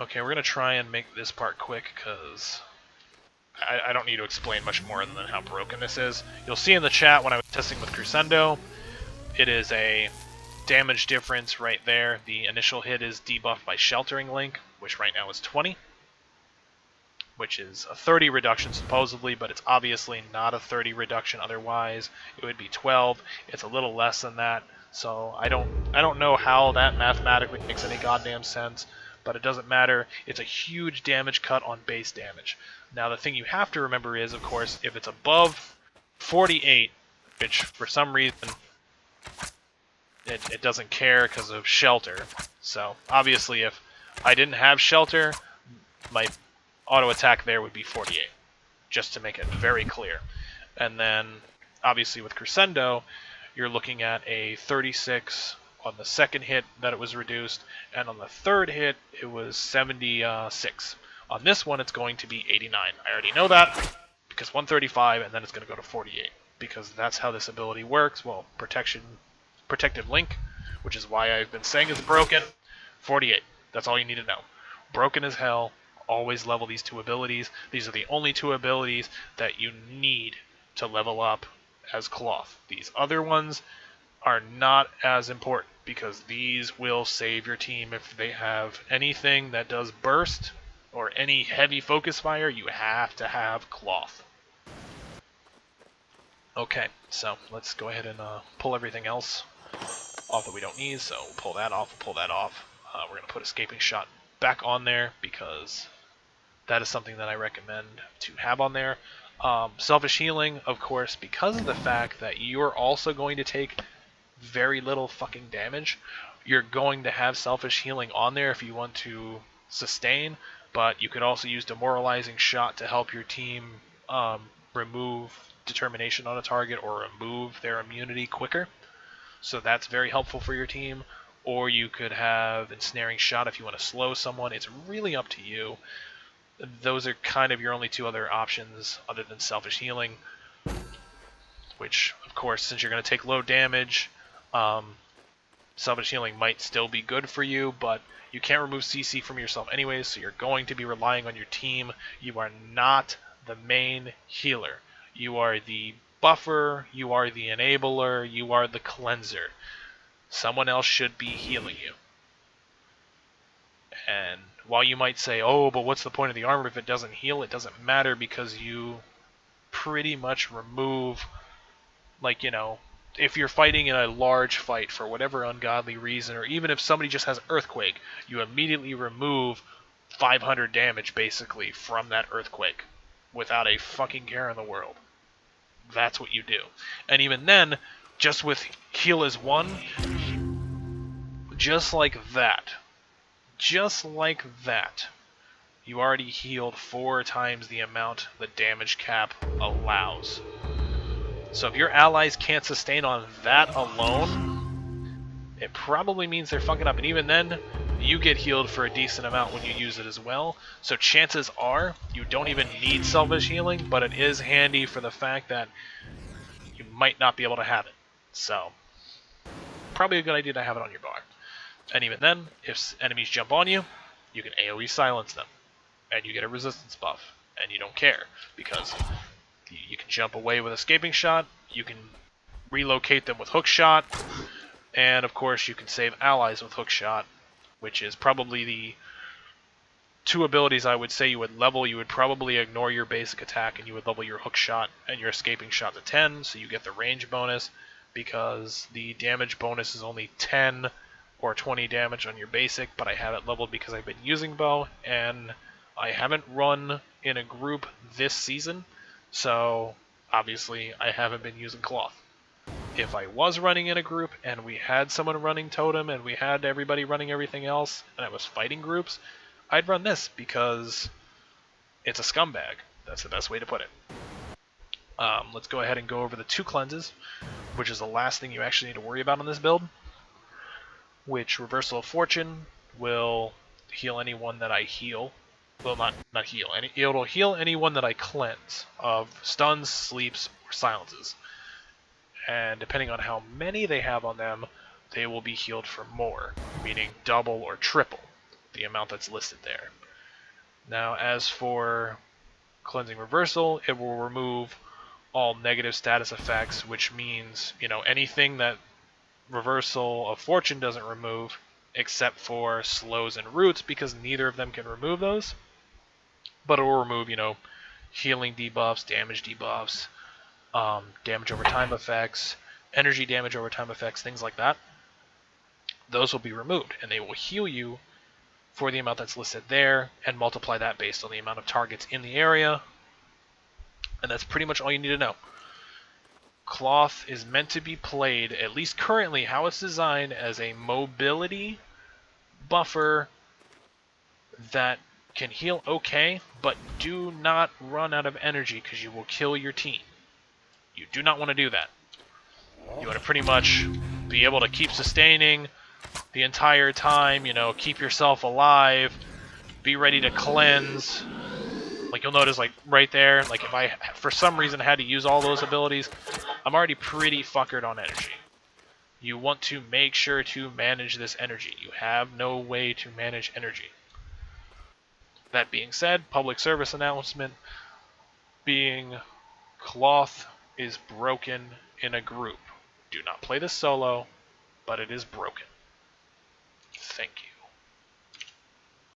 Okay, we're going to try and make this part quick, because I don't need to explain much more than how broken this is. You'll see in the chat when I was testing with Crescendo, it is a damage difference right there. The initial hit is debuffed by Sheltering Link, which right now is 20, which is a 30 reduction supposedly, but it's obviously not a 30 reduction otherwise. It would be 12. It's a little less than that, so I don't know how that mathematically makes any goddamn sense, but it doesn't matter. It's a huge damage cut on base damage. Now the thing you have to remember is, of course, if it's above 48, which for some reason it doesn't care because of Shelter. So obviously if I didn't have Shelter, my auto attack there would be 48, just to make it very clear. And then obviously with Crescendo, you're looking at a 36 on the second hit that it was reduced, and on the third hit it was 76. On this one it's going to be 89. I already know that because 135 and then it's going to go to 48 because that's how this ability works. Well, protective link, which is why I've been saying it's broken. 48. That's all you need to know. Broken as hell. Always level these two abilities. These are the only two abilities that you need to level up as Cloth. These other ones are not as important because these will save your team. If they have anything that does burst or any heavy focus fire, you have to have Cloth. Okay, so let's go ahead and pull everything else off that we don't need. So we'll pull that off, we'll pull that off. We're going to put Escaping Shot back on there because that is something that I recommend to have on there. Selfish Healing, of course, because of the fact that you're also going to take very little fucking damage, you're going to have Selfish Healing on there if you want to sustain, but you could also use Demoralizing Shot to help your team remove determination on a target or remove their immunity quicker. So that's very helpful for your team. Or you could have Ensnaring Shot if you want to slow someone. It's really up to you. Those are kind of your only two other options other than Selfish Healing, which, of course, since you're going to take low damage, Selfish Healing might still be good for you, but you can't remove CC from yourself anyways, so you're going to be relying on your team. You are not the main healer. You are the buffer, you are the enabler, you are the cleanser. Someone else should be healing you. And while you might say, oh, but what's the point of the armor if it doesn't heal? It doesn't matter because you pretty much remove, like, you know, if you're fighting in a large fight for whatever ungodly reason, or even if somebody just has Earthquake, you immediately remove 500 damage, basically, from that Earthquake without a fucking care in the world. That's what you do. And even then, just with heal as one, just like that, you already healed 4 times the amount the damage cap allows. So if your allies can't sustain on that alone, it probably means they're fucking up. And even then, you get healed for a decent amount when you use it as well. So chances are you don't even need Selfish Healing, but it is handy for the fact that you might not be able to have it. So probably a good idea to have it on your bar. And even then, if enemies jump on you, you can AoE silence them. And you get a resistance buff. And you don't care, because you can jump away with Escaping Shot, you can relocate them with Hook Shot, and of course you can save allies with Hook Shot, which is probably the two abilities I would say you would level. You would probably ignore your basic attack and you would level your Hook Shot and your Escaping Shot to 10, so you get the range bonus, because the damage bonus is only 10 or 20 damage on your basic, but I have it leveled because I've been using bow, and I haven't run in a group this season, so obviously I haven't been using Cloth. If I was running in a group and we had someone running Totem and we had everybody running everything else and I was fighting groups, I'd run this because it's a scumbag. That's the best way to put it. Let's go ahead and go over the 2 cleanses, which is the last thing you actually need to worry about on this build. Which Reversal of Fortune will heal anyone that I heal. Well, not heal. It'll heal anyone that I cleanse of stuns, sleeps, or silences. And depending on how many they have on them, they will be healed for more, meaning double or triple. the amount that's listed there. Now, as for Cleansing Reversal, it will remove all negative status effects, which means, anything that Reversal of Fortune doesn't remove, except for slows and roots, because neither of them can remove those. But it will remove, healing debuffs, damage debuffs, damage over time effects, energy damage over time effects, things like that. Those will be removed, and they will heal you for the amount that's listed there, and multiply that based on the amount of targets in the area. And that's pretty much all you need to know. Cloth is meant to be played, at least currently how it's designed, as a mobility buffer that can heal okay, but do not run out of energy because you will kill your team. You do not want to do that. You want to pretty much be able to keep sustaining the entire time, keep yourself alive, be ready to cleanse. Like, you'll notice, like, right there, like, if I, for some reason, had to use all those abilities, I'm already pretty fuckered on energy. You want to make sure to manage this energy. You have no way to manage energy. That being said, public service announcement being Cloth is broken in a group. Do not play this solo, but it is broken. Thank you.